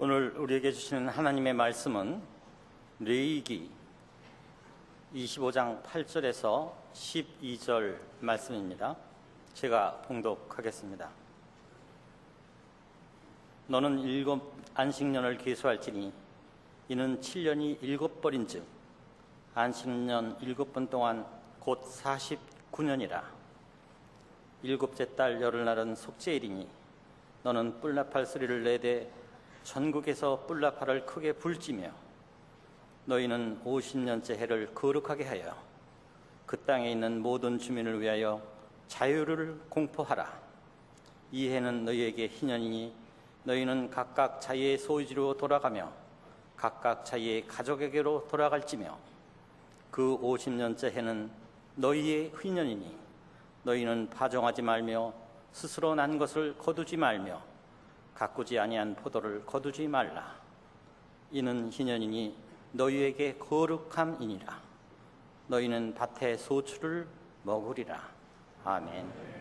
오늘 우리에게 주시는 하나님의 말씀은 레위기 25장 8절에서 12절 말씀입니다. 제가 봉독하겠습니다. 너는 7 안식년을 계수할지니 이는 7년이 7벌인즉 안식년 7번 동안 곧 49년이라. 7째 달 열흘날은 속죄일이니 너는 뿔나팔 소리를 내되 전국에서 뿔나팔을 크게 불지며 너희는 50년째 해를 거룩하게 하여 그 땅에 있는 모든 주민을 위하여 자유를 공포하라. 이 해는 너희에게 희년이니 너희는 각각 자기의 소유지로 돌아가며 각각 자기의 가족에게로 돌아갈지며 그 50년째 해는 너희의 희년이니 너희는 파종하지 말며 스스로 난 것을 거두지 말며 가꾸지 아니한 포도를 거두지 말라. 이는 희년이니 너희에게 거룩함이니라. 너희는 밭의 소출을 먹으리라. 아멘.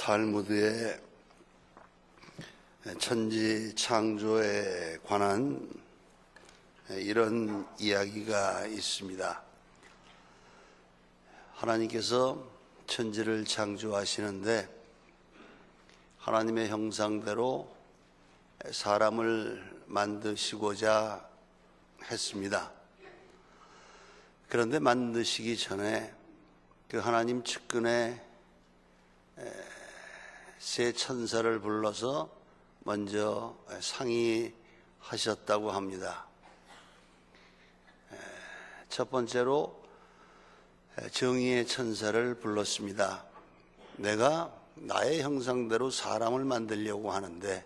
탈무드에 천지 창조에 관한 이런 이야기가 있습니다. 하나님께서 천지를 창조하시는데 하나님의 형상대로 사람을 만드시고자 했습니다. 그런데 만드시기 전에 그 하나님 측근에 세 천사를 불러서 먼저 상의하셨다고 합니다. 첫 번째로 정의의 천사를 불렀습니다. 내가 나의 형상대로 사람을 만들려고 하는데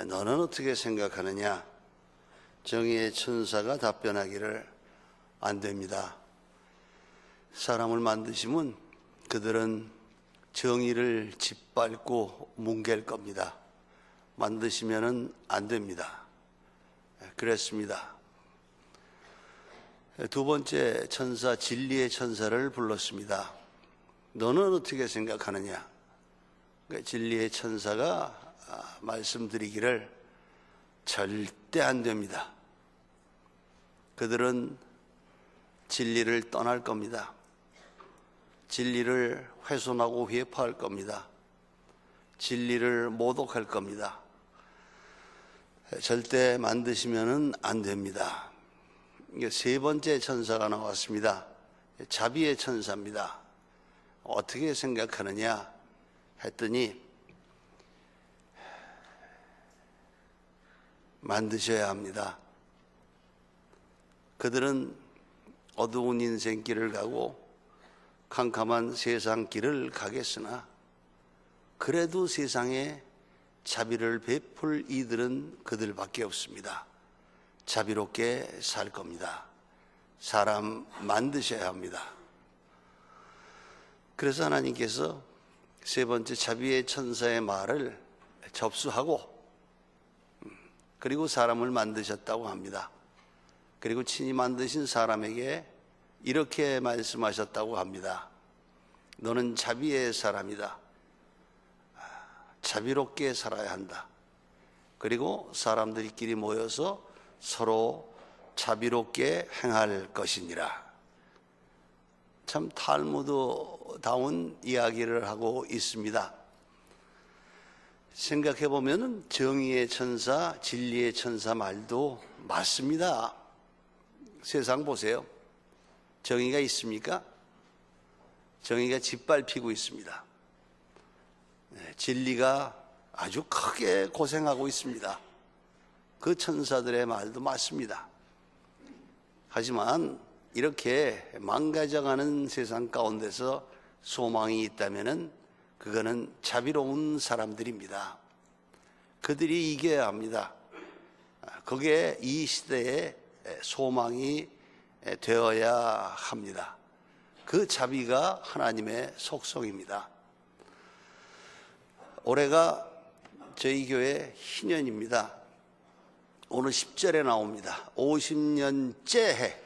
너는 어떻게 생각하느냐? 정의의 천사가 답변하기를 안 됩니다. 사람을 만드시면 그들은 정의를 짓밟고 뭉갤 겁니다. 만드시면은 안 됩니다. 그랬습니다. 두 번째 천사, 진리의 천사를 불렀습니다. 너는 어떻게 생각하느냐? 진리의 천사가 말씀드리기를 절대 안 됩니다. 그들은 진리를 떠날 겁니다. 진리를 훼손하고 회파할 겁니다. 진리를 모독할 겁니다. 절대 만드시면은 안 됩니다. 세 번째 천사가 나왔습니다. 자비의 천사입니다. 어떻게 생각하느냐 했더니 만드셔야 합니다. 그들은 어두운 인생길을 가고 캄캄한 세상길을 가겠으나 그래도 세상에 자비를 베풀 이들은 그들밖에 없습니다. 자비롭게 살 겁니다. 사람 만드셔야 합니다. 그래서 하나님께서 세 번째 자비의 천사의 말을 접수하고 그리고 사람을 만드셨다고 합니다. 그리고 친히 만드신 사람에게 이렇게 말씀하셨다고 합니다. 너는 자비의 사람이다. 자비롭게 살아야 한다. 그리고 사람들끼리 모여서 서로 자비롭게 행할 것이니라. 참 탈무드다운 이야기를 하고 있습니다. 생각해 보면 정의의 천사, 진리의 천사 말도 맞습니다. 세상 보세요. 정의가 있습니까? 정의가 짓밟히고 있습니다. 진리가 아주 크게 고생하고 있습니다. 그 천사들의 말도 맞습니다. 하지만 이렇게 망가져가는 세상 가운데서 소망이 있다면 그거는 자비로운 사람들입니다. 그들이 이겨야 합니다. 그게 이 시대의 소망이 되어야 합니다. 그 자비가 하나님의 속성입니다. 올해가 저희 교회 희년입니다. 오늘 10절에 나옵니다. 50년째 해.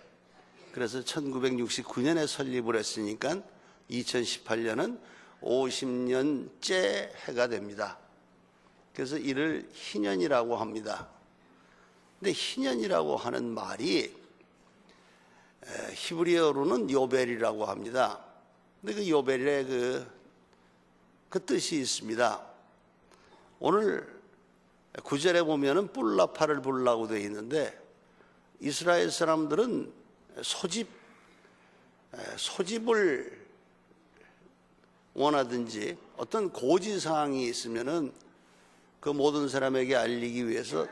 그래서 1969년에 설립을 했으니까 2018년은 50년째 해가 됩니다. 그래서 이를 희년이라고 합니다. 근데 희년이라고 하는 말이 히브리어로는 요벨이라고 합니다. 근데 그 요벨의 그 뜻이 있습니다. 오늘 9절에 보면은 뿔라파를 불라고 되어 있는데 이스라엘 사람들은 소집을 원하든지 어떤 고지사항이 있으면은 그 모든 사람에게 알리기 위해서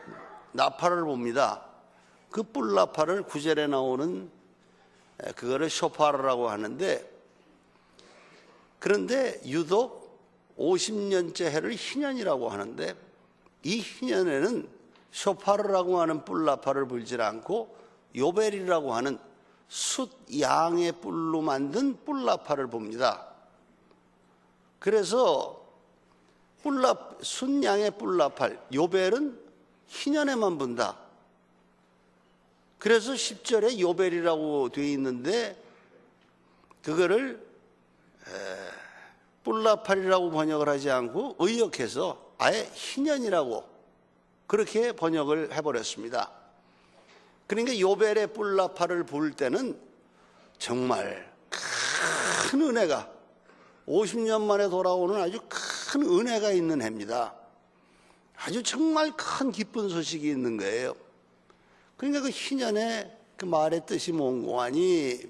나팔을 봅니다. 그 뿔나팔을 9절에 나오는 그거를 쇼파르라고 하는데, 그런데 유독 50년째 해를 희년이라고 하는데 이 희년에는 쇼파르라고 하는 뿔나팔을 불지 않고 요벨이라고 하는 숫 양의 뿔로 만든 뿔나팔을 봅니다. 그래서 숫 양의 뿔나팔, 요벨은 희년에만 분다. 그래서 10절에 요벨이라고 되어 있는데 그거를 뿔나팔이라고 번역을 하지 않고 의역해서 아예 희년이라고 그렇게 번역을 해버렸습니다. 그러니까 요벨의 뿔나팔을 불 때는 정말 큰 은혜가 50년 만에 돌아오는 아주 큰 은혜가 있는 해입니다. 아주 정말 큰 기쁜 소식이 있는 거예요. 그러니까 그 희년의 그 말의 뜻이 뭔고 하니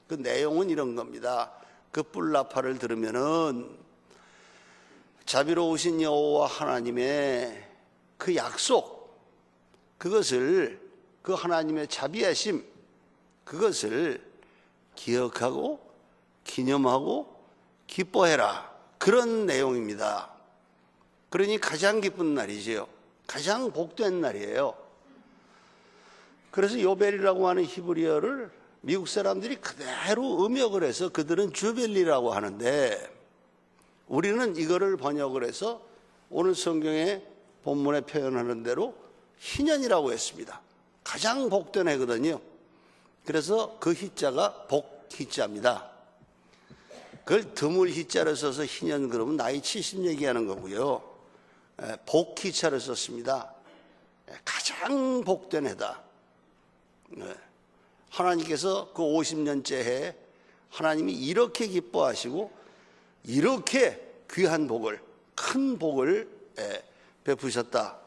그 내용은 이런 겁니다. 그 뿔나팔을 들으면은 자비로우신 여호와 하나님의 그 약속, 그것을 그 하나님의 자비하심, 그것을 기억하고 기념하고 기뻐해라. 그런 내용입니다. 그러니 가장 기쁜 날이지요. 가장 복된 날이에요. 그래서 요벨이라고 하는 히브리어를 미국 사람들이 그대로 음역을 해서 그들은 주벨리라고 하는데 우리는 이거를 번역을 해서 오늘 성경의 본문에 표현하는 대로 희년이라고 했습니다. 가장 복된 해거든요. 그래서 그 희자가 복희자입니다. 그걸 드물 희자를 써서 희년 그러면 나이 70 얘기하는 거고요. 복희자를 썼습니다. 가장 복된 해다. 하나님께서 그 50년째 해 하나님이 이렇게 기뻐하시고 이렇게 귀한 복을, 큰 복을 베푸셨다.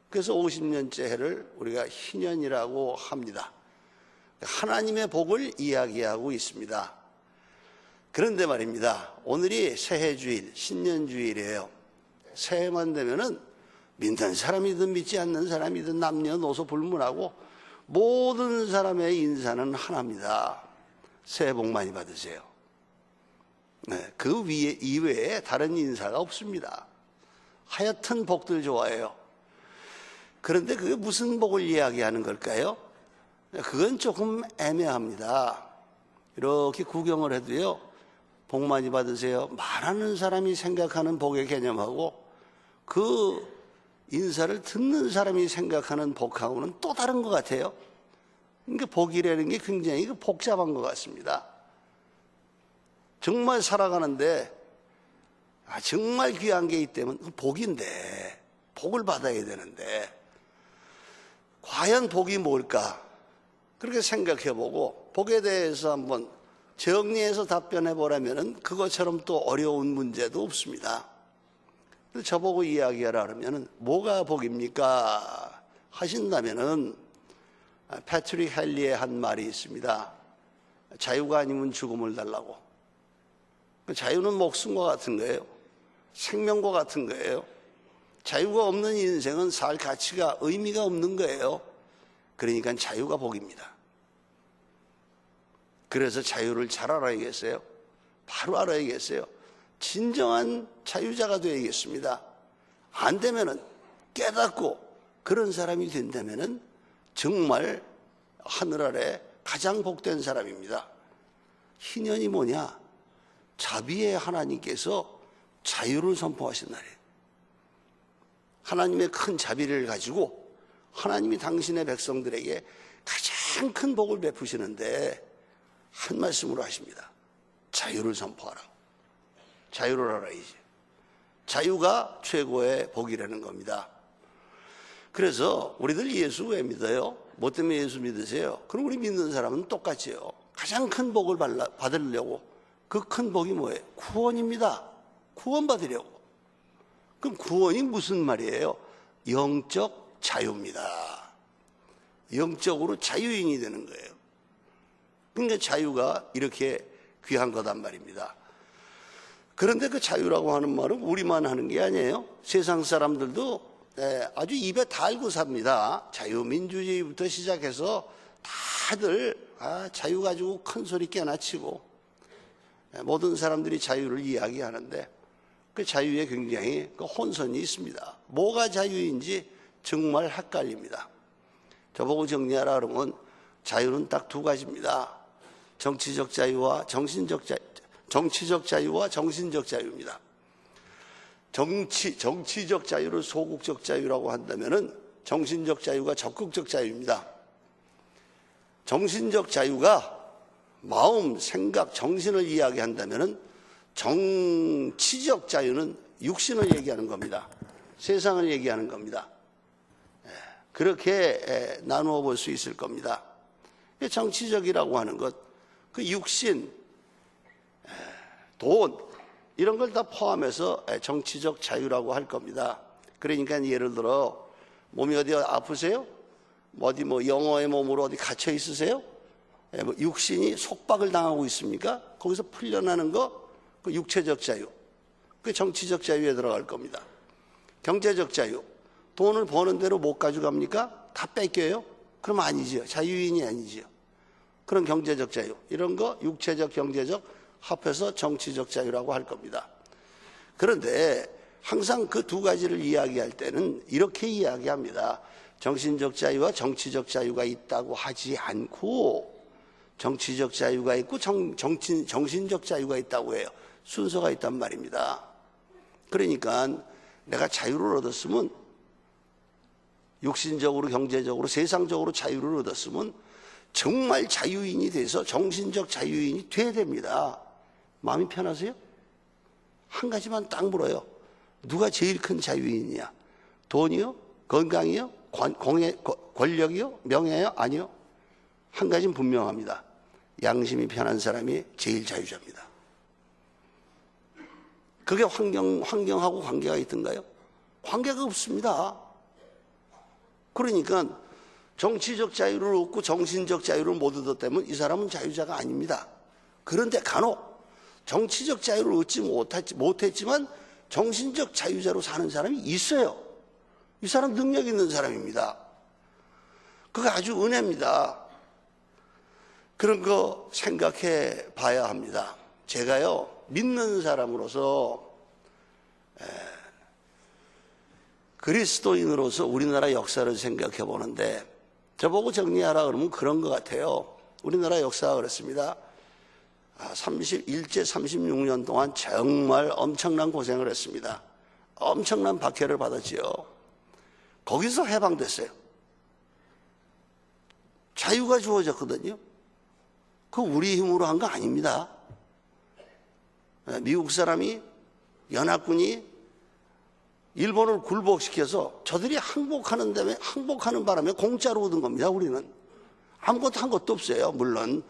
그래서 50년째 해를 우리가 희년이라고 합니다. 하나님의 복을 이야기하고 있습니다. 그런데 말입니다. 오늘이 새해주일, 신년주일이에요. 새해만 되면은 믿는 사람이든 믿지 않는 사람이든 남녀노소 불문하고 모든 사람의 인사는 하나입니다. 새해 복 많이 받으세요. 그 이외에 다른 인사가 없습니다. 하여튼 복들 좋아해요. 그런데 그게 무슨 복을 이야기하는 걸까요? 그건 조금 애매합니다. 이렇게 구경을 해도요, 복 많이 받으세요. 말하는 사람이 생각하는 복의 개념하고 그 인사를 듣는 사람이 생각하는 복하고는 또 다른 것 같아요. 그러니까 복이라는 게 굉장히 복잡한 것 같습니다. 정말 살아가는데 정말 귀한 게 있다면 복인데, 복을 받아야 되는데 과연 복이 뭘까? 그렇게 생각해보고 복에 대해서 한번 정리해서 답변해 보라면 그것처럼 또 어려운 문제도 없습니다. 저보고 이야기하라 그러면 뭐가 복입니까? 하신다면은 패트릭 헨리의 한 말이 있습니다. 자유가 아니면 죽음을 달라고. 자유는 목숨과 같은 거예요. 생명과 같은 거예요. 자유가 없는 인생은 살 가치가 의미가 없는 거예요. 그러니까 자유가 복입니다. 그래서 자유를 잘 알아야겠어요. 바로 알아야겠어요. 진정한 자유자가 되어야겠습니다. 안 되면은 깨닫고 그런 사람이 된다면은 정말 하늘 아래 가장 복된 사람입니다. 희년이 뭐냐? 자비의 하나님께서 자유를 선포하신 날이에요. 하나님의 큰 자비를 가지고 하나님이 당신의 백성들에게 가장 큰 복을 베푸시는데 한 말씀으로 하십니다. 자유를 선포하라. 자유를 알아야지. 자유가 최고의 복이라는 겁니다. 그래서 우리들 예수 왜 믿어요? 뭐 때문에 예수 믿으세요? 그럼 우리 믿는 사람은 똑같이요. 가장 큰 복을 받으려고. 그 큰 복이 뭐예요? 구원입니다. 구원 받으려고. 그럼 구원이 무슨 말이에요? 영적 자유입니다. 영적으로 자유인이 되는 거예요. 그러니까 자유가 이렇게 귀한 거단 말입니다. 그런데 그 자유라고 하는 말은 우리만 하는 게 아니에요. 세상 사람들도 아주 입에 달고 삽니다. 자유민주주의부터 시작해서 다들 자유 가지고 큰 소리 깨나 치고 모든 사람들이 자유를 이야기하는데 그 자유에 굉장히 그 혼선이 있습니다. 뭐가 자유인지 정말 헷갈립니다. 저보고 정리하라 그러면 자유는 딱 두 가지입니다. 정치적 자유와 정신적 자유입니다. 정치적 자유를 소극적 자유라고 한다면은 정신적 자유가 적극적 자유입니다. 정신적 자유가 마음, 생각, 정신을 이야기한다면은 정치적 자유는 육신을 얘기하는 겁니다. 세상을 얘기하는 겁니다. 그렇게 나누어 볼 수 있을 겁니다. 정치적이라고 하는 것, 그 육신, 돈 이런 걸 다 포함해서 정치적 자유라고 할 겁니다. 그러니까 예를 들어 몸이 어디 아프세요? 어디 영어의 몸으로 어디 갇혀 있으세요? 육신이 속박을 당하고 있습니까? 거기서 풀려나는 거, 그 육체적 자유, 그 정치적 자유에 들어갈 겁니다. 경제적 자유, 돈을 버는 대로 못 가져갑니까? 다 뺏겨요? 그럼 아니지요. 자유인이 아니지요. 그런 경제적 자유, 이런 거 육체적, 경제적 합해서 정치적 자유라고 할 겁니다. 그런데 항상 그 두 가지를 이야기할 때는 이렇게 이야기합니다. 정신적 자유와 정치적 자유가 있다고 하지 않고 정치적 자유가 있고 정신적 자유가 있다고 해요. 순서가 있단 말입니다. 그러니까 내가 자유를 얻었으면 육신적으로, 경제적으로, 세상적으로 자유를 얻었으면 정말 자유인이 돼서 정신적 자유인이 돼야 됩니다. 마음이 편하세요? 한 가지만 딱 물어요. 누가 제일 큰 자유인이냐? 돈이요? 건강이요? 권력이요? 명예요? 아니요. 한 가지는 분명합니다. 양심이 편한 사람이 제일 자유자입니다. 그게 환경하고 관계가 있던가요? 관계가 없습니다. 그러니까 정치적 자유를 얻고 정신적 자유를 못 얻었다면 이 사람은 자유자가 아닙니다. 그런데 간혹 정치적 자유를 얻지 못했지만 정신적 자유자로 사는 사람이 있어요. 이 사람 능력 있는 사람입니다. 그거 아주 은혜입니다. 그런 거 생각해 봐야 합니다. 제가요, 믿는 사람으로서 그리스도인으로서 우리나라 역사를 생각해 보는데 저보고 정리하라 그러면 그런 것 같아요. 우리나라 역사가 그렇습니다. 31제 36년 동안 정말 엄청난 고생을 했습니다. 엄청난 박해를 받았지요. 거기서 해방됐어요. 자유가 주어졌거든요. 그 우리 힘으로 한 거 아닙니다. 미국 사람이, 연합군이 일본을 굴복시켜서 저들이 항복하는 바람에 공짜로 얻은 겁니다. 우리는 아무것도 한 것도 없어요. 물론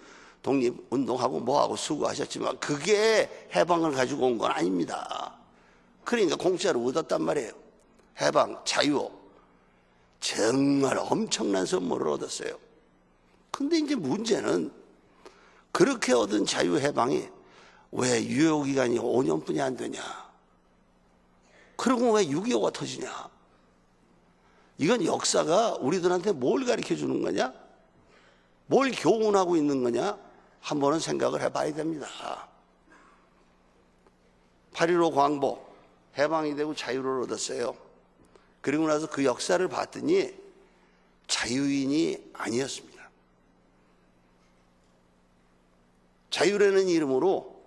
독립운동하고 뭐하고 수고하셨지만 그게 해방을 가지고 온 건 아닙니다. 그러니까 공짜로 얻었단 말이에요. 해방, 자유, 정말 엄청난 선물을 얻었어요. 근데 이제 문제는 그렇게 얻은 자유 해방이 왜 유효기간이 5년뿐이 안 되냐? 그리고 왜 6.25가 터지냐? 이건 역사가 우리들한테 뭘 가르쳐 주는 거냐? 뭘 교훈하고 있는 거냐? 한 번은 생각을 해봐야 됩니다. 8.15 광복, 해방이 되고 자유를 얻었어요. 그리고 나서 그 역사를 봤더니 자유인이 아니었습니다. 자유라는 이름으로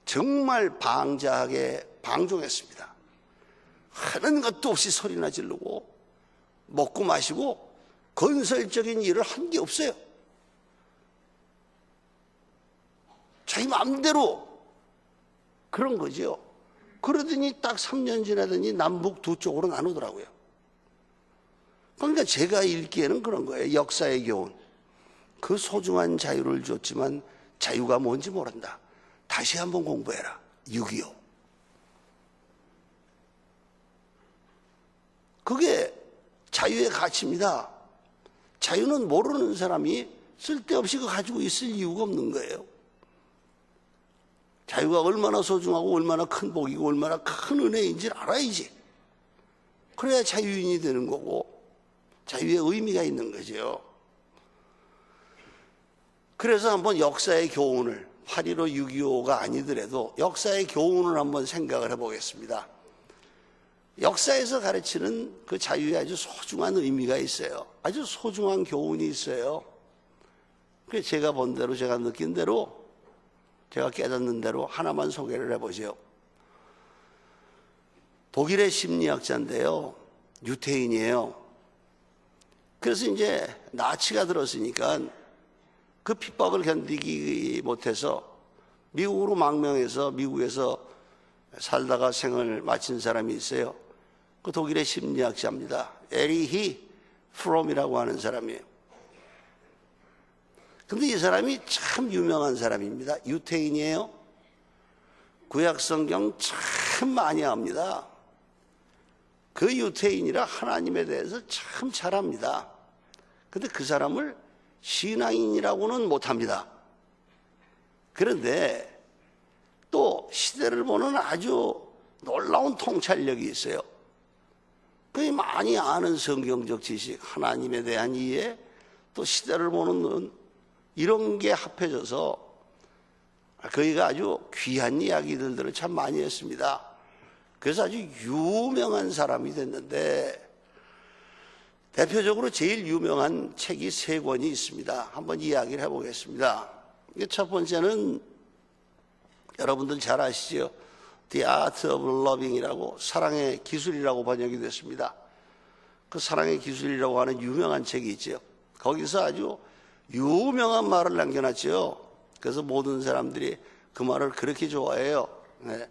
정말 방자하게 방종했습니다. 하는 것도 없이 소리나 지르고 먹고 마시고 건설적인 일을 한 게 없어요. 자기 마음대로 그런 거죠. 그러더니 딱 3년 지나더니 남북 두 쪽으로 나누더라고요. 그러니까 제가 읽기에는 그런 거예요. 역사의 교훈. 그 소중한 자유를 줬지만 자유가 뭔지 모른다. 다시 한번 공부해라. 6.25. 그게 자유의 가치입니다. 자유는 모르는 사람이 쓸데없이 그거 가지고 있을 이유가 없는 거예요. 자유가 얼마나 소중하고 얼마나 큰 복이고 얼마나 큰 은혜인지를 알아야지. 그래야 자유인이 되는 거고 자유의 의미가 있는 거죠. 그래서 한번 역사의 교훈을 8.15, 6.25가 아니더라도 역사의 교훈을 한번 생각을 해보겠습니다. 역사에서 가르치는 그 자유에 아주 소중한 의미가 있어요. 아주 소중한 교훈이 있어요. 그래서 제가 본 대로, 제가 느낀 대로, 제가 깨닫는 대로 하나만 소개를 해보죠. 독일의 심리학자인데요. 유태인이에요. 그래서 이제 나치가 들었으니까 그 핍박을 견디기 못해서 미국으로 망명해서 미국에서 살다가 생을 마친 사람이 있어요. 그 독일의 심리학자입니다. 에리히 프롬이라고 하는 사람이에요. 근데 이 사람이 참 유명한 사람입니다. 유태인이에요. 구약성경 참 많이 합니다. 그 유태인이라 하나님에 대해서 참 잘합니다. 근데 그 사람을 신앙인이라고는 못합니다. 그런데 또 시대를 보는 아주 놀라운 통찰력이 있어요. 그게 많이 아는 성경적 지식, 하나님에 대한 이해, 또 시대를 보는 눈, 이런 게 합해져서 그이가 아주 귀한 이야기들을 참 많이 했습니다. 그래서 아주 유명한 사람이 됐는데, 대표적으로 제일 유명한 책이 3권이 있습니다. 한번 이야기를 해보겠습니다. 첫 번째는 여러분들 잘 아시죠? The Art of Loving이라고, 사랑의 기술이라고 번역이 됐습니다. 그 사랑의 기술이라고 하는 유명한 책이 있죠. 거기서 아주 유명한 말을 남겨놨죠. 그래서 모든 사람들이 그 말을 그렇게 좋아해요. 네.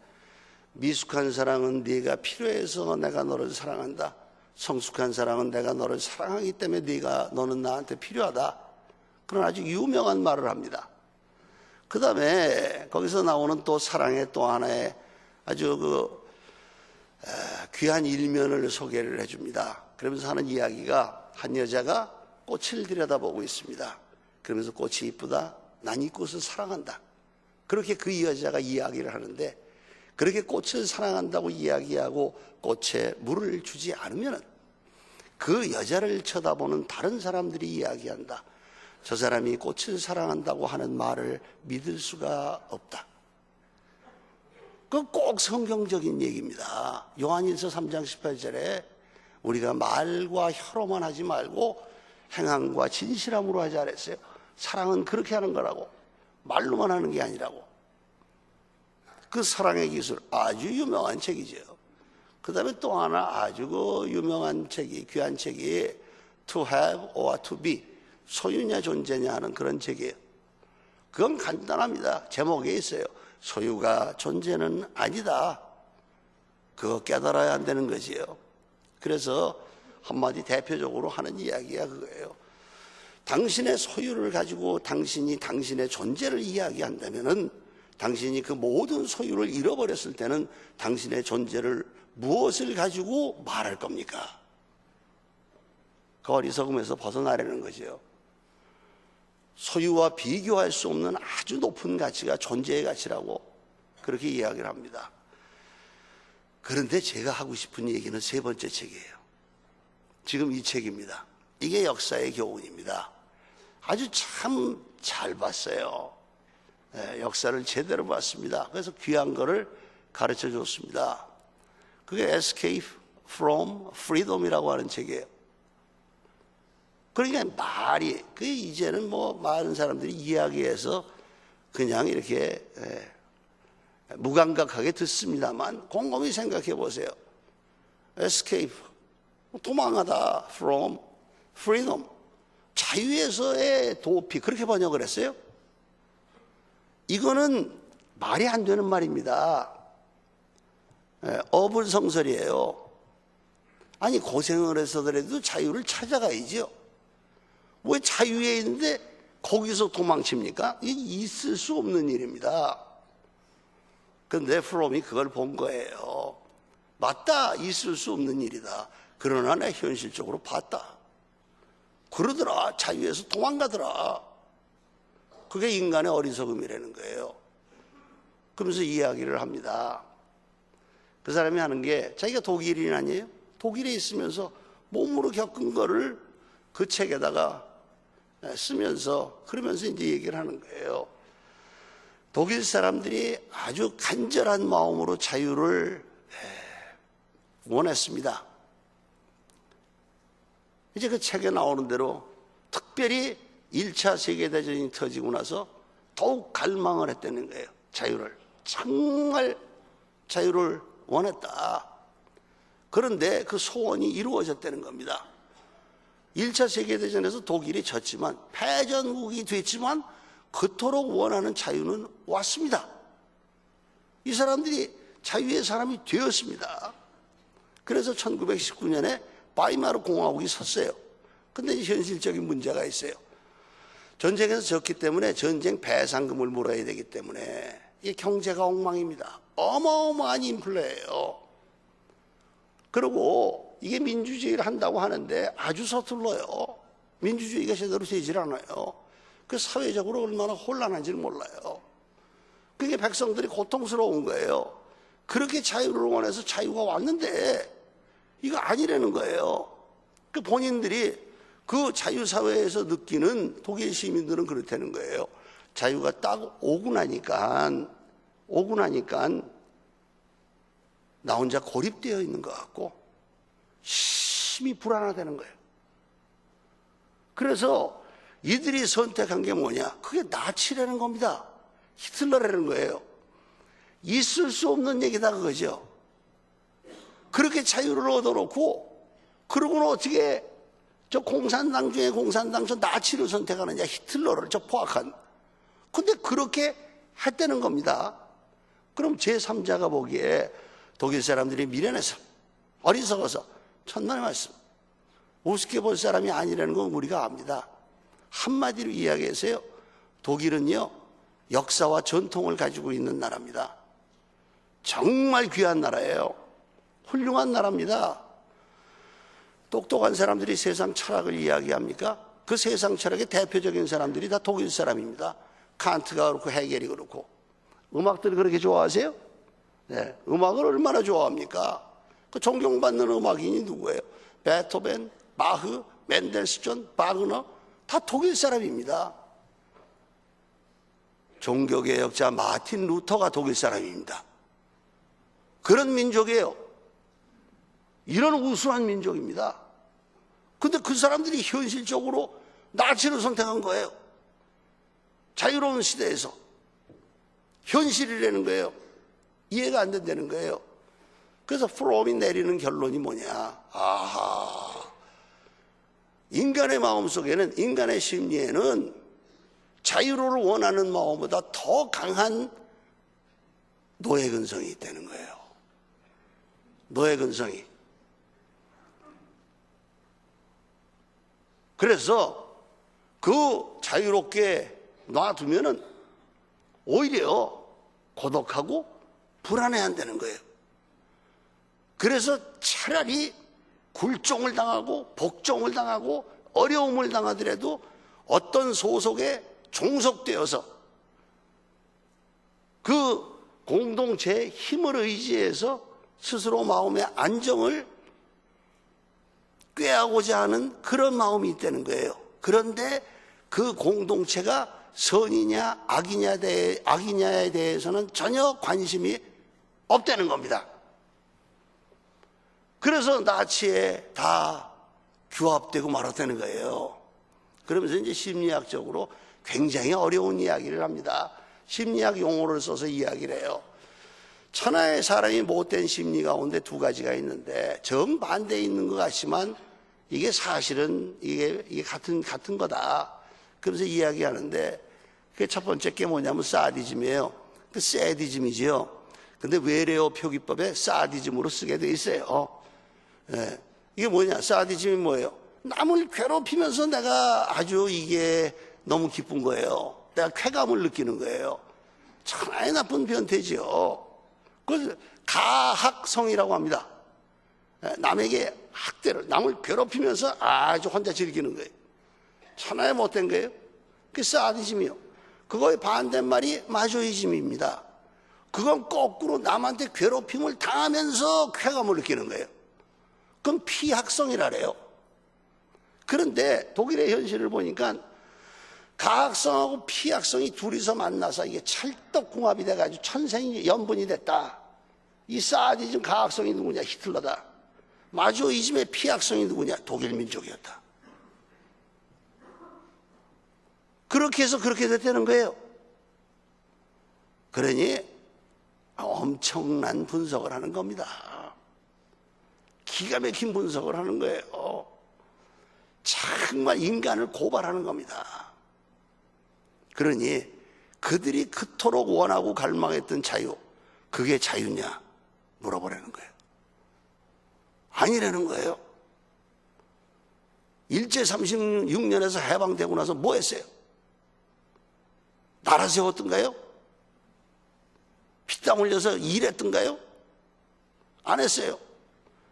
미숙한 사랑은 네가 필요해서 내가 너를 사랑한다. 성숙한 사랑은 내가 너를 사랑하기 때문에 너는 나한테 필요하다. 그런 아주 유명한 말을 합니다. 그 다음에 거기서 나오는 또 사랑의 또 하나의 아주 귀한 일면을 소개를 해줍니다. 그러면서 하는 이야기가, 한 여자가 꽃을 들여다보고 있습니다. 그러면서 꽃이 이쁘다. 난 이 꽃을 사랑한다. 그렇게 그 여자가 이야기를 하는데, 그렇게 꽃을 사랑한다고 이야기하고 꽃에 물을 주지 않으면 그 여자를 쳐다보는 다른 사람들이 이야기한다. 저 사람이 꽃을 사랑한다고 하는 말을 믿을 수가 없다. 그 꼭 성경적인 얘기입니다. 요한일서 3장 18절에 우리가 말과 혀로만 하지 말고 행함과 진실함으로 하자 그랬어요. 사랑은 그렇게 하는 거라고, 말로만 하는 게 아니라고. 그 사랑의 기술, 아주 유명한 책이죠. 그 다음에 또 하나 아주 유명한 책이, 귀한 책이 To have or to be, 소유냐 존재냐 하는 그런 책이에요. 그건 간단합니다. 제목에 있어요. 소유가 존재는 아니다. 그거 깨달아야 안 되는 거지요. 그래서 한마디 대표적으로 하는 이야기가 그거예요. 당신의 소유를 가지고 당신이 당신의 존재를 이야기한다면은, 당신이 그 모든 소유를 잃어버렸을 때는 당신의 존재를 무엇을 가지고 말할 겁니까? 그 어리석음에서 벗어나려는 거죠. 소유와 비교할 수 없는 아주 높은 가치가 존재의 가치라고 그렇게 이야기를 합니다. 그런데 제가 하고 싶은 얘기는 3번째 책이에요. 지금 이 책입니다. 이게 역사의 교훈입니다. 아주 참 잘 봤어요. 역사를 제대로 봤습니다. 그래서 귀한 거를 가르쳐 줬습니다. 그게 Escape from Freedom이라고 하는 책이에요. 그러니까 말이, 이제는 많은 사람들이 이야기해서 그냥 이렇게 무감각하게 듣습니다만, 곰곰이 생각해 보세요. Escape, 도망하다, from freedom, 자유에서의 도피, 그렇게 번역을 했어요. 이거는 말이 안 되는 말입니다. 어불성설이에요. 아니, 고생을 해서더라도 자유를 찾아가야죠. 왜 자유에 있는데 거기서 도망칩니까? 이게 있을 수 없는 일입니다. 그런데 프롬이 그걸 본 거예요. 맞다, 있을 수 없는 일이다. 그러나 내가 현실적으로 봤다. 그러더라, 자유에서 도망가더라. 그게 인간의 어리석음이라는 거예요. 그러면서 이야기를 합니다. 그 사람이 하는 게, 자기가 독일인 아니에요? 독일에 있으면서 몸으로 겪은 거를 그 책에다가 쓰면서, 그러면서 이제 얘기를 하는 거예요. 독일 사람들이 아주 간절한 마음으로 자유를 원했습니다. 이제 그 책에 나오는 대로 특별히 1차 세계대전이 터지고 나서 더욱 갈망을 했다는 거예요. 자유를. 정말 자유를 원했다. 그런데 그 소원이 이루어졌다는 겁니다. 1차 세계대전에서 독일이 졌지만, 패전국이 됐지만 그토록 원하는 자유는 왔습니다. 이 사람들이 자유의 사람이 되었습니다. 그래서 1919년에 바이마르 공화국이 섰어요. 근데 현실적인 문제가 있어요. 전쟁에서 졌기 때문에 전쟁 배상금을 물어야 되기 때문에 이게 경제가 엉망입니다. 어마어마한 인플레예요. 그리고 이게 민주주의를 한다고 하는데 아주 서툴러요. 민주주의가 제대로 되질 않아요. 그 사회적으로 얼마나 혼란한지를 몰라요. 그게 백성들이 고통스러운 거예요. 그렇게 자유를 원해서 자유가 왔는데 이거 아니라는 거예요. 그 본인들이 그 자유사회에서 느끼는 독일 시민들은 그렇다는 거예요. 자유가 딱 오고 나니까 나 혼자 고립되어 있는 것 같고 심히 불안하다는 거예요. 그래서 이들이 선택한 게 뭐냐? 그게 나치라는 겁니다. 히틀러라는 거예요. 있을 수 없는 얘기다 그거죠. 그렇게 자유를 얻어놓고 그러고는 어떻게 저 공산당 중에 공산당 저 나치를 선택하느냐, 히틀러를 저 포악한. 근데 그렇게 했다는 겁니다. 그럼 제3자가 보기에 독일 사람들이 미련해서 어리석어서 천만의 말씀 우습게 볼 사람이 아니라는 건 우리가 압니다. 한마디로 이야기해서요, 독일은요 역사와 전통을 가지고 있는 나라입니다. 정말 귀한 나라예요. 훌륭한 나라입니다. 똑똑한 사람들이 세상 철학을 이야기합니까? 그 세상 철학의 대표적인 사람들이 다 독일 사람입니다. 칸트가 그렇고 헤겔이 그렇고. 음악들을 그렇게 좋아하세요? 네, 음악을 얼마나 좋아합니까? 그 존경받는 음악인이 누구예요? 베토벤, 바흐, 멘델스존, 바그너 다 독일 사람입니다. 종교개혁자 마틴 루터가 독일 사람입니다. 그런 민족이에요. 이런 우수한 민족입니다. 근데 그 사람들이 현실적으로 나치를 선택한 거예요. 자유로운 시대에서. 현실이라는 거예요. 이해가 안 된다는 거예요. 그래서 프롬이 내리는 결론이 뭐냐? 아하. 인간의 마음속에는, 인간의 심리에는 자유를 원하는 마음보다 더 강한 노예 근성이 있다는 거예요. 노예 근성이. 그래서 그 자유롭게 놔두면은 오히려 고독하고 불안해한다는 거예요. 그래서 차라리 굴종을 당하고 복종을 당하고 어려움을 당하더라도 어떤 소속에 종속되어서 그 공동체의 힘을 의지해서 스스로 마음의 안정을 꾀하고자 하는 그런 마음이 있다는 거예요. 그런데 그 공동체가 선이냐 악이냐에 대해서는 전혀 관심이 없다는 겁니다. 그래서 나치에 다 규합되고 말았다는 거예요. 그러면서 이제 심리학적으로 굉장히 어려운 이야기를 합니다. 심리학 용어를 써서 이야기를 해요. 천하의 사람이 못된 심리 가운데 두 가지가 있는데 정반대에 있는 것 같지만 이게 사실은 이게 같은 거다. 그래서 이야기하는데 그게 첫 번째 게 뭐냐면 사디즘이에요. 그 세디즘이지요. 근데 외래어 표기법에 사디즘으로 쓰게 돼 있어요. 예. 이게 뭐냐? 사디즘이 뭐예요? 남을 괴롭히면서 내가 아주 이게 너무 기쁜 거예요. 내가 쾌감을 느끼는 거예요. 천하의 나쁜 변태지요. 그걸 가학성이라고 합니다. 남에게 학대를, 남을 괴롭히면서 아주 혼자 즐기는 거예요. 천하의 못된 거예요. 그게 사디즘이요. 그거의 반대말이 마조이즘입니다. 그건 거꾸로 남한테 괴롭힘을 당하면서 쾌감을 느끼는 거예요. 그건 피학성이라래요. 그런데 독일의 현실을 보니까 가학성하고 피학성이 둘이서 만나서 이게 찰떡궁합이 돼가지고 천생연분이 됐다. 이 사디즘 가학성이 누구냐? 히틀러다. 마조이즘의 피학성이 누구냐? 독일 민족이었다. 그렇게 해서 그렇게 됐다는 거예요. 그러니 엄청난 분석을 하는 겁니다. 기가 막힌 분석을 하는 거예요. 정말 인간을 고발하는 겁니다. 그러니 그들이 그토록 원하고 갈망했던 자유, 그게 자유냐? 물어보라는 거예요. 아니라는 거예요. 일제 36년에서 해방되고 나서 뭐 했어요? 나라 세웠던가요? 피땀 흘려서 일했던가요? 안 했어요.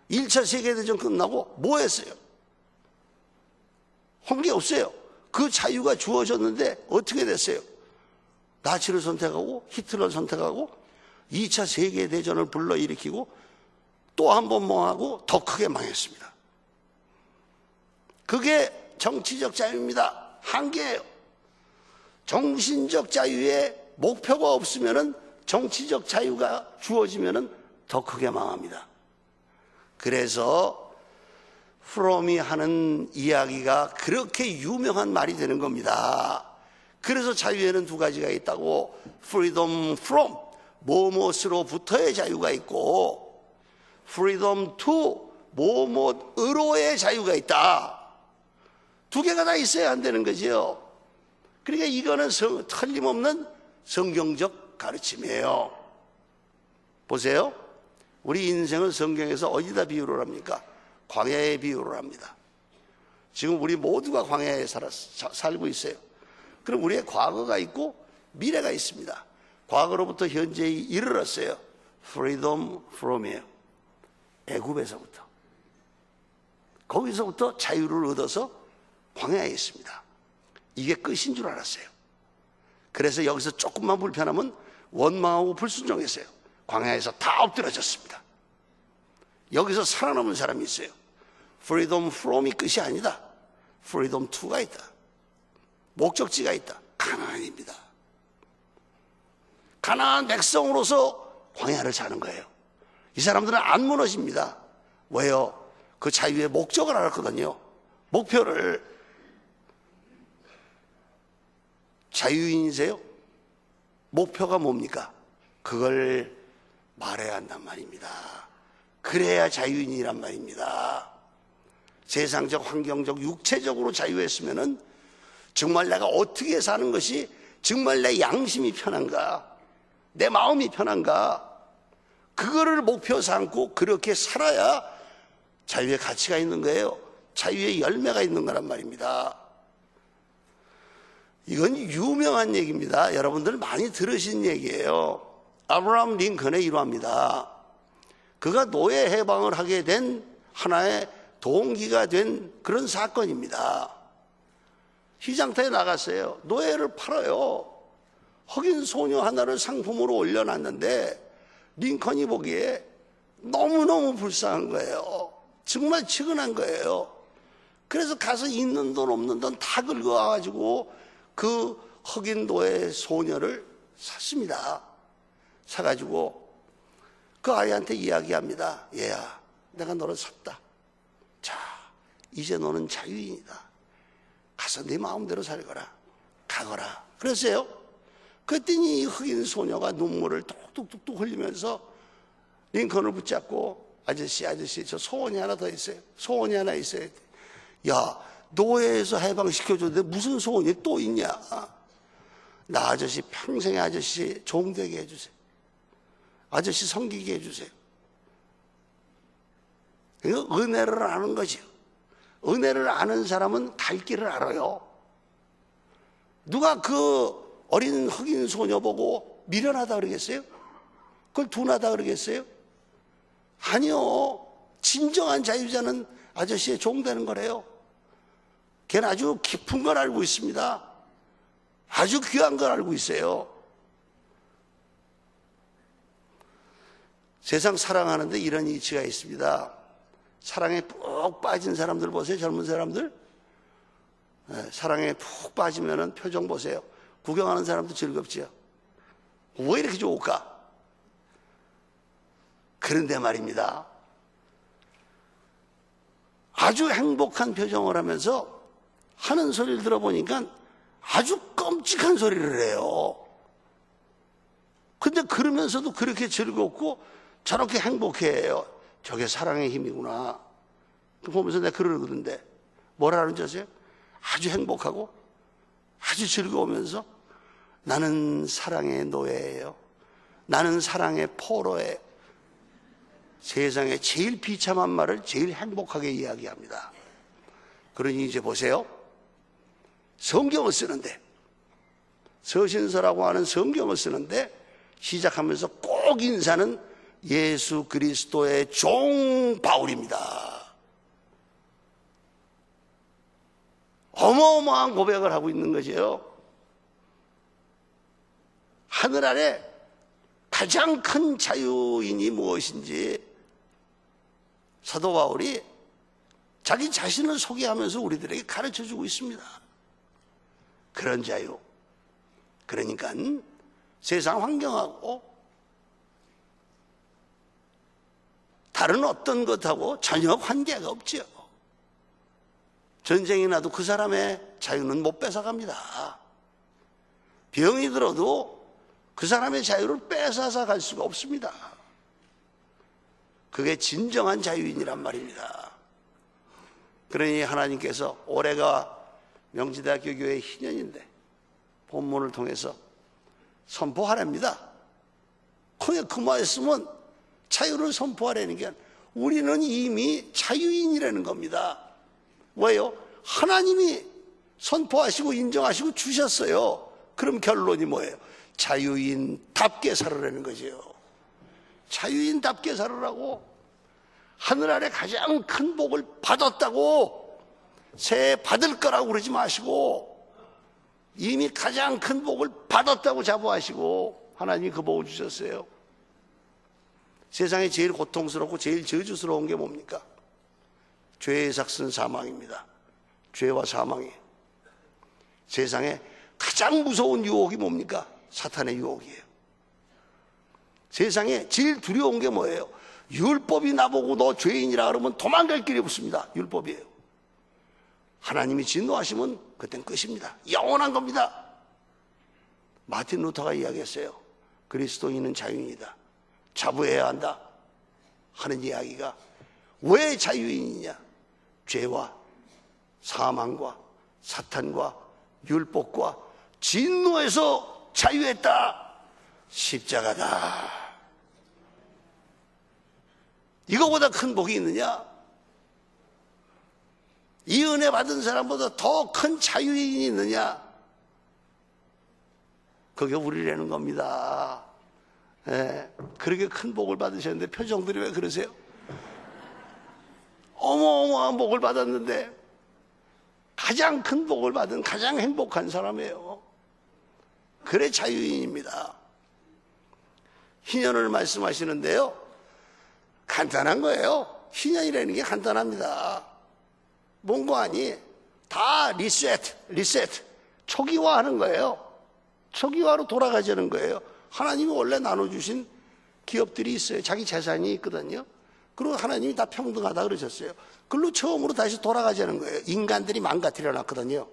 1차 세계대전 끝나고 뭐 했어요? 한 게 없어요. 그 자유가 주어졌는데 어떻게 됐어요? 나치를 선택하고 히틀러를 선택하고 2차 세계대전을 불러일으키고 또 한 번 망하고 더 크게 망했습니다. 그게 정치적 자유입니다. 한계예요. 정신적 자유에 목표가 없으면 정치적 자유가 주어지면 더 크게 망합니다. 그래서 프롬이 하는 이야기가 그렇게 유명한 말이 되는 겁니다. 그래서 자유에는 두 가지가 있다고, freedom from, 뭐뭇으로부터의 자유가 있고 freedom to, 뭐뭇으로의 자유가 있다. 두 개가 다 있어야 한다는 거죠. 그러니까 이거는 틀림없는 성경적 가르침이에요. 보세요. 우리 인생을 성경에서 어디다 비유를 합니까? 광야에 비유를 합니다. 지금 우리 모두가 광야에 살고 있어요. 그럼 우리의 과거가 있고 미래가 있습니다. 과거로부터 현재에 이르렀어요. freedom from이에요. 애굽에서부터. 거기서부터 자유를 얻어서 광야에 있습니다. 이게 끝인 줄 알았어요. 그래서 여기서 조금만 불편하면 원망하고 불순종했어요. 광야에서 다 엎드려졌습니다. 여기서 살아남은 사람이 있어요. freedom from이 끝이 아니다. freedom to가 있다. 목적지가 있다. 가나안입니다. 가나안 백성으로서 광야를 사는 거예요. 이 사람들은 안 무너집니다. 왜요? 그 자유의 목적을 알았거든요. 목표를. 자유인이세요? 목표가 뭡니까? 그걸 말해야 한단 말입니다. 그래야 자유인이란 말입니다. 세상적, 환경적, 육체적으로 자유했으면은 정말 내가 어떻게 사는 것이 정말 내 양심이 편한가, 내 마음이 편한가, 그거를 목표 삼고 그렇게 살아야 자유의 가치가 있는 거예요. 자유의 열매가 있는 거란 말입니다. 이건 유명한 얘기입니다. 여러분들 많이 들으신 얘기예요. 아브라함 링컨의 일화입니다. 그가 노예 해방을 하게 된 하나의 동기가 된 그런 사건입니다. 시장터에 나갔어요. 노예를 팔아요. 흑인 소녀 하나를 상품으로 올려놨는데 링컨이 보기에 너무너무 불쌍한 거예요. 정말 측은한 거예요. 그래서 가서 있는 돈 없는 돈 다 긁어와가지고 그 흑인 노예 소녀를 샀습니다. 사가지고 그 아이한테 이야기합니다. 얘야, 내가 너를 샀다. 자, 이제 너는 자유인이다. 가서 네 마음대로 살거라. 가거라. 그랬어요. 그랬더니 이 흑인 소녀가 눈물을 뚝뚝뚝뚝 흘리면서 링컨을 붙잡고 아저씨 저 소원이 하나 더 있어요. 소원이 하나 있어요. 야, 노예에서 해방시켜줬는데 무슨 소원이 또 있냐. 나 아저씨 평생에 아저씨 종되게 해주세요. 아저씨 섬기게 해주세요. 이거 은혜를 아는 거죠. 은혜를 아는 사람은 갈 길을 알아요. 누가 그 어린 흑인 소녀 보고 미련하다 그러겠어요? 그걸 둔하다 그러겠어요? 아니요. 진정한 자유자는 아저씨의 종 되는 거래요. 걔는 아주 깊은 걸 알고 있습니다. 아주 귀한 걸 알고 있어요. 세상 사랑하는데 이런 이치가 있습니다. 사랑에 푹 빠진 사람들 보세요. 젊은 사람들. 사랑에 푹 빠지면 표정 보세요. 구경하는 사람도 즐겁지요. 왜 이렇게 좋을까? 그런데 말입니다. 아주 행복한 표정을 하면서 하는 소리를 들어보니까 아주 끔찍한 소리를 해요. 근데 그러면서도 그렇게 즐겁고 저렇게 행복해해요. 저게 사랑의 힘이구나. 보면서 내가 그러는데 뭐라는 줄 아세요? 아주 행복하고 아주 즐거우면서 나는 사랑의 노예예요. 나는 사랑의 포로예요. 세상에 제일 비참한 말을 제일 행복하게 이야기합니다. 그러니 이제 보세요. 성경을 쓰는데, 서신서라고 하는 성경을 쓰는데 시작하면서 꼭 인사는 예수 그리스도의 종 바울입니다. 어마어마한 고백을 하고 있는 거죠. 하늘 아래 가장 큰 자유인이 무엇인지 사도 바울이 자기 자신을 소개하면서 우리들에게 가르쳐주고 있습니다. 그런 자유. 그러니까 세상 환경하고 다른 어떤 것하고 전혀 관계가 없죠. 전쟁이 나도 그 사람의 자유는 못 뺏어갑니다. 병이 들어도 그 사람의 자유를 뺏어서 갈 수가 없습니다. 그게 진정한 자유인이란 말입니다. 그러니 하나님께서 올해가 명지대학교 교회 희년인데 본문을 통해서 선포하랍니다. 그 말씀은 자유를 선포하라는 게 우리는 이미 자유인이라는 겁니다. 왜요? 하나님이 선포하시고 인정하시고 주셨어요. 그럼 결론이 뭐예요? 자유인답게 살으라는 거죠. 자유인답게 살으라고. 하늘 아래 가장 큰 복을 받았다고 새해 받을 거라고 그러지 마시고 이미 가장 큰 복을 받았다고 자부하시고 하나님이 그 복을 주셨어요. 세상에 제일 고통스럽고 제일 저주스러운 게 뭡니까? 죄의 삭은 사망입니다. 죄와 사망이에요. 세상에 가장 무서운 유혹이 뭡니까? 사탄의 유혹이에요. 세상에 제일 두려운 게 뭐예요? 율법이 나보고 너 죄인이라 그러면 도망갈 길이 없습니다. 율법이에요. 하나님이 진노하시면 그땐 끝입니다. 영원한 겁니다. 마틴 루터가 이야기했어요. 그리스도인은 자유인이다. 자부해야 한다 하는 이야기가 왜 자유인이냐? 죄와 사망과 사탄과 율법과 진노에서 자유했다. 십자가다. 이거보다 큰 복이 있느냐? 이 은혜 받은 사람보다 더 큰 자유인이 있느냐? 그게 우리라는 겁니다. 그렇게 큰 복을 받으셨는데 표정들이 왜 그러세요? 어마어마한 복을 받았는데 가장 큰 복을 받은 가장 행복한 사람이에요. 그래 자유인입니다. 희년을 말씀하시는데요, 간단한 거예요. 희년이라는 게 간단합니다. 뭔가 아니 다 리셋 초기화하는 거예요. 초기화로 돌아가자는 거예요. 하나님이 원래 나눠주신 기업들이 있어요. 자기 재산이 있거든요. 그리고 하나님이 다 평등하다 그러셨어요. 그걸로 처음으로 다시 돌아가자는 거예요. 인간들이 망가뜨려 놨거든요.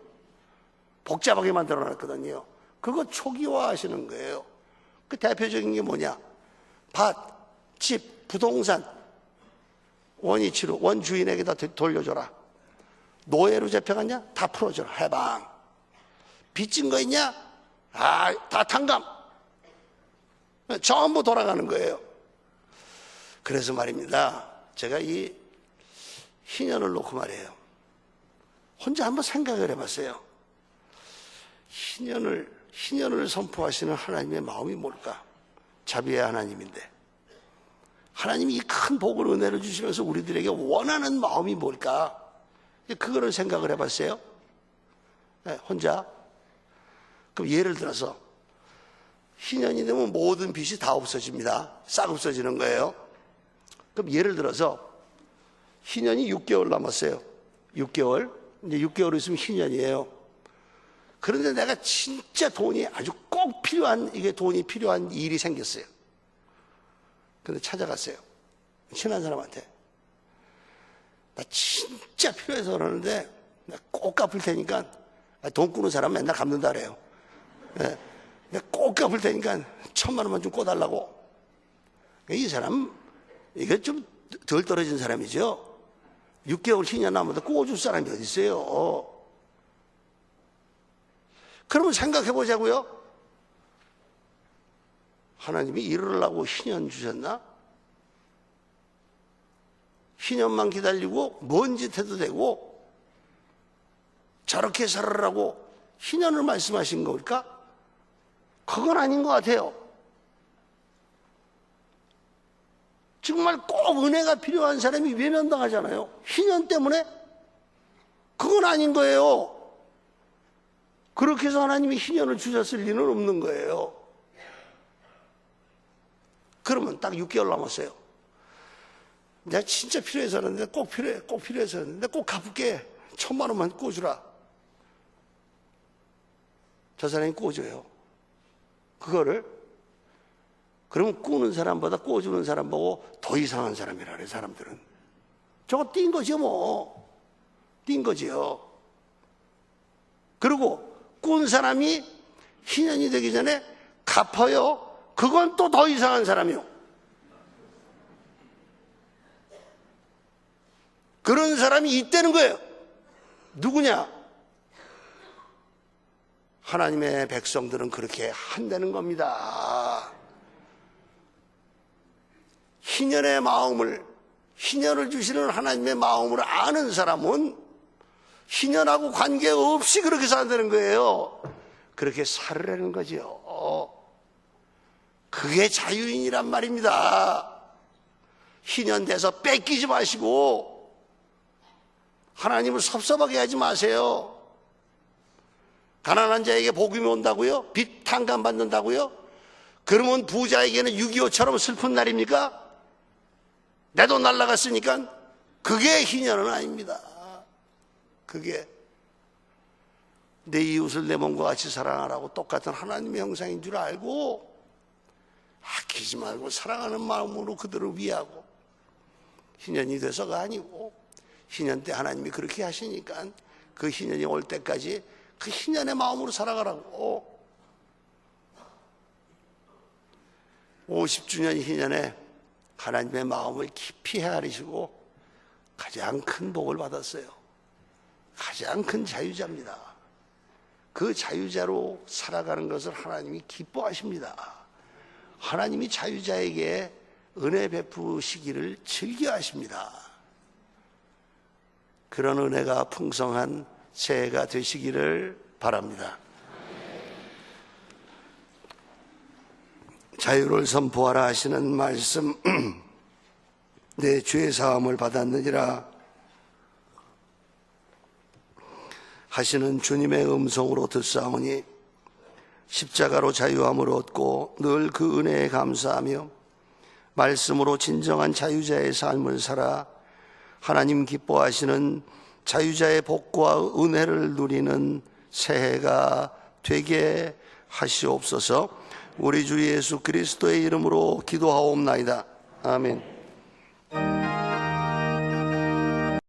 복잡하게 만들어 놨거든요. 그거 초기화 하시는 거예요. 그 대표적인 게 뭐냐? 밭, 집, 부동산 원이치로 원주인에게 다 돌려줘라. 노예로 잡혀갔냐? 다 풀어줘라. 해방. 빚진 거 있냐? 다 탕감. 전부 돌아가는 거예요. 그래서 말입니다. 제가 이 희년을 놓고 말이에요. 혼자 한번 생각을 해봤어요. 희년을 선포하시는 하나님의 마음이 뭘까? 자비의 하나님인데 하나님이 이 큰 복을 은혜를 주시면서 우리들에게 원하는 마음이 뭘까? 그거를 생각을 해봤어요. 혼자. 그럼 예를 들어서 희년이 되면 모든 빚이 다 없어집니다. 싹 없어지는 거예요. 그럼 예를 들어서 희년이 6개월 남았어요. 6개월. 이제 6개월 있으면 희년이에요. 그런데 내가 진짜 돈이 아주 꼭 필요한, 이게 돈이 필요한 일이 생겼어요. 근데 찾아갔어요. 친한 사람한테. 나 진짜 필요해서 그러는데 내가 꼭 갚을 테니까, 돈 꾸는 사람 맨날 갚는다 그래요. 내가 꼭 갚을 테니까 1,000만 원만 좀 꿔달라고. 이 사람 이게 좀 덜 떨어진 사람이죠. 6개월 희년 남아도 꿔줄 사람이 어디 있어요. 그러면 생각해 보자고요. 하나님이 이러려고 희년 주셨나? 희년만 기다리고 뭔 짓 해도 되고 저렇게 살아라고 희년을 말씀하신 걸까? 그건 아닌 것 같아요. 정말 꼭 은혜가 필요한 사람이 외면당하잖아요. 희년 때문에? 그건 아닌 거예요. 그렇게 해서 하나님이 희년을 주셨을 리는 없는 거예요. 그러면 딱 6개월 남았어요. 내가 진짜 필요해서 그러는데 꼭 필요해서 그러는데 꼭 갚을게. 1,000만 원만 꿔주라. 저 사람이 꿔줘요. 그거를. 그러면 꾸는 사람보다 꿔주는 사람 보고 더 이상한 사람이라 그래, 사람들은. 저거 띈 거죠, 뭐. 띈 거지요. 그리고 꾼 사람이 희년이 되기 전에 갚아요. 그건 또 더 이상한 사람이요. 그런 사람이 있다는 거예요. 누구냐? 하나님의 백성들은 그렇게 한다는 겁니다. 희년의 마음을, 희년을 주시는 하나님의 마음을 아는 사람은 희년하고 관계없이 그렇게 산다는 거예요. 그렇게 살으라는 거죠. 그게 자유인이란 말입니다. 희년 돼서 뺏기지 마시고 하나님을 섭섭하게 하지 마세요. 가난한 자에게 복음이 온다고요? 빚 탕감 받는다고요? 그러면 부자에게는 6.25처럼 슬픈 날입니까? 내 돈 날라갔으니까. 그게 희년은 아닙니다. 그게 내 이웃을 내 몸과 같이 사랑하라고 똑같은 하나님의 형상인 줄 알고 아끼지 말고 사랑하는 마음으로 그들을 위하고 희년이 돼서가 아니고 희년 때 하나님이 그렇게 하시니까 그 희년이 올 때까지 그 희년의 마음으로 살아가라고. 50주년 희년에 하나님의 마음을 깊이 헤아리시고 가장 큰 복을 받았어요. 가장 큰 자유자입니다. 그 자유자로 살아가는 것을 하나님이 기뻐하십니다. 하나님이 자유자에게 은혜 베푸시기를 즐겨하십니다. 그런 은혜가 풍성한 새해가 되시기를 바랍니다. 자유를 선포하라 하시는 말씀, 내 죄 사함을 받았느니라 하시는 주님의 음성으로 듣사오니 십자가로 자유함을 얻고 늘 그 은혜에 감사하며 말씀으로 진정한 자유자의 삶을 살아 하나님 기뻐하시는 자유자의 복과 은혜를 누리는 새해가 되게 하시옵소서. 우리 주 예수 그리스도의 이름으로 기도하옵나이다. 아멘.